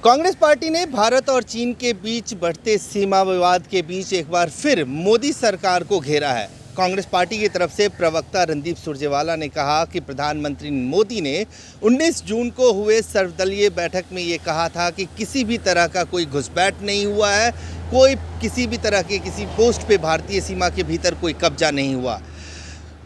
Congress party ने भारत और चीन के बीच बढ़ते सीमा विवाद के बीच एक बार फिर मोदी सरकार को घेरा है। कांग्रेस पार्टी की तरफ से प्रवक्ता रणदीप सुरजेवाला ने कहा कि प्रधानमंत्री मोदी ने 19 जून को हुए सर्वदलीय बैठक में ये कहा था कि किसी भी तरह का कोई घुसपैठ नहीं हुआ है, कोई किसी भी तरह के किसी पोस्ट पे भारतीय सीमा के भीतर कोई कब्जा नहीं हुआ।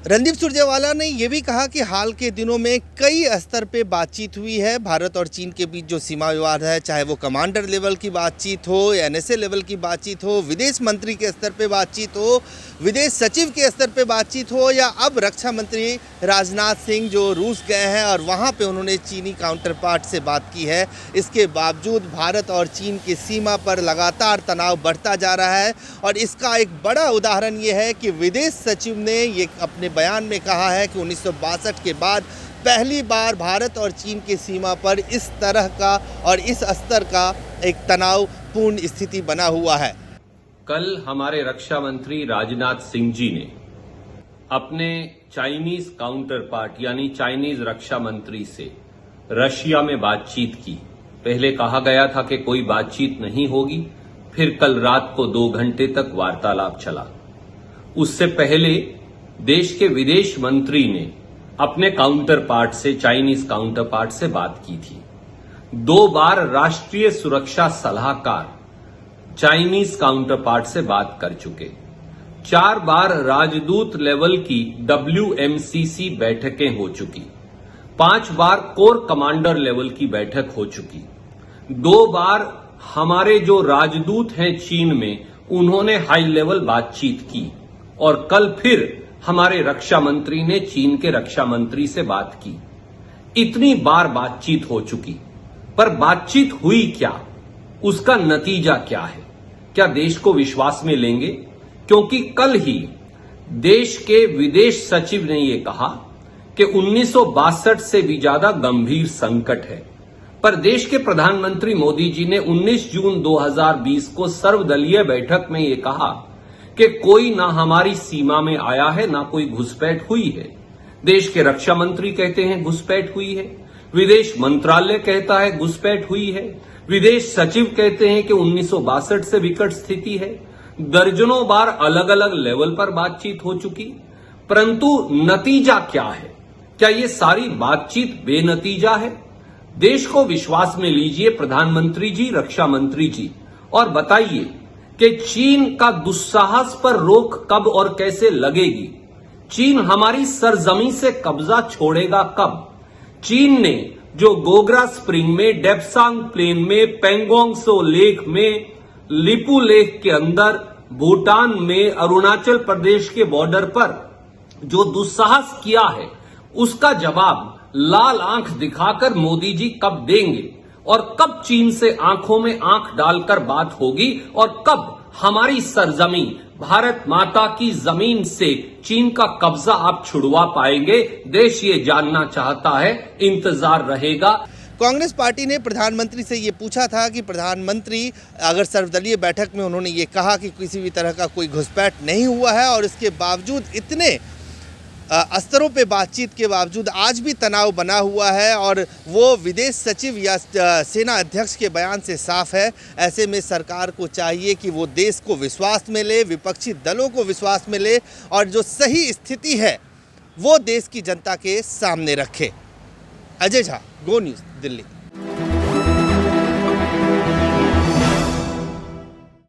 रणदीप सुरजेवाला ने यह भी कहा कि हाल के दिनों में कई स्तर पे बातचीत हुई है। भारत और चीन के बीच जो सीमा विवाद है, चाहे वो कमांडर लेवल की बातचीत हो, एनएसए लेवल की बातचीत हो, विदेश मंत्री के स्तर पे बातचीत हो, विदेश सचिव के स्तर पे बातचीत हो, या अब रक्षा मंत्री राजनाथ सिंह जो रूस गए हैं और वहाँ पे उन्होंने चीनी काउंटर पार्ट से बात की है। इसके बावजूद भारत और चीन की सीमा पर लगातार तनाव बढ़ता जा रहा है और इसका एक बड़ा उदाहरण ये है कि विदेश सचिव ने ये अपने बयान में कहा है कि 1962 के बाद पहली बार भारत और चीन की सीमा पर इस तरह का और इस स्तर का एक तनावपूर्ण स्थिति बना हुआ है। कल हमारे रक्षा मंत्री राजनाथ सिंह जी ने अपने चाइनीज काउंटर पार्ट यानी चाइनीज रक्षा मंत्री से रशिया में बातचीत की। पहले कहा गया था कि कोई बातचीत नहीं होगी, फिर कल रात को 2 घंटे तक वार्तालाप चला। उससे पहले देश के विदेश मंत्री ने अपने काउंटर पार्ट से चाइनीज काउंटर पार्ट से बात की थी। 2 बार राष्ट्रीय सुरक्षा सलाहकार चाइनीज काउंटर पार्ट से बात कर चुके। 4 बार राजदूत लेवल की WMCC बैठकें हो चुकी। 5 बार कोर कमांडर लेवल की बैठक हो चुकी। 2 बार हमारे जो राजदूत हैं चीन में, उन्होंने हाई लेवल बातचीत की और कल फिर हमारे रक्षा मंत्री ने चीन के रक्षा मंत्री से बात की। इतनी बार बातचीत हो चुकी, पर बातचीत हुई क्या, उसका नतीजा क्या है? क्या देश को विश्वास में लेंगे? क्योंकि कल ही देश के विदेश सचिव ने यह कहा कि 1962 से भी ज्यादा गंभीर संकट है। पर देश के प्रधानमंत्री मोदी जी ने 19 जून 2020 को सर्वदलीय बैठक में यह कहा कि कोई ना हमारी सीमा में आया है, ना कोई घुसपैठ हुई है। देश के रक्षा मंत्री कहते हैं घुसपैठ हुई है, विदेश मंत्रालय कहता है घुसपैठ हुई है, विदेश सचिव कहते हैं कि 1962 से विकट स्थिति है। दर्जनों बार अलग अलग लेवल पर बातचीत हो चुकी, परंतु नतीजा क्या है? क्या ये सारी बातचीत बेनतीजा है? देश को विश्वास में लीजिए प्रधानमंत्री जी, रक्षा मंत्री जी, और बताइए कि चीन का दुस्साहस पर रोक कब और कैसे लगेगी? चीन हमारी सरजमी से कब्जा छोड़ेगा कब? चीन ने जो गोग्रा स्प्रिंग में, डेप्सांग प्लेन में, पेंगोंग त्सो लेक में, लिपू लेक के अंदर, भूटान में, अरुणाचल प्रदेश के बॉर्डर पर जो दुस्साहस किया है, उसका जवाब लाल आंख दिखाकर मोदी जी कब देंगे? और कब चीन से आंखों में आंख डालकर बात होगी? और कब हमारी सरजमी भारत माता की जमीन से चीन का कब्जा आप छुड़वा पाएंगे? देश ये जानना चाहता है, इंतजार रहेगा। कांग्रेस पार्टी ने प्रधानमंत्री से ये पूछा था कि प्रधानमंत्री अगर सर्वदलीय बैठक में उन्होंने ये कहा कि किसी भी तरह का कोई घुसपैठ नहीं हुआ है और इसके बावजूद इतने स्तरों पे बातचीत के बावजूद आज भी तनाव बना हुआ है और वो विदेश सचिव या सेना अध्यक्ष के बयान से साफ है। ऐसे में सरकार को चाहिए कि वो देश को विश्वास में ले, विपक्षी दलों को विश्वास में ले और जो सही स्थिति है वो देश की जनता के सामने रखे। अजय झा, गो न्यूज़, दिल्ली।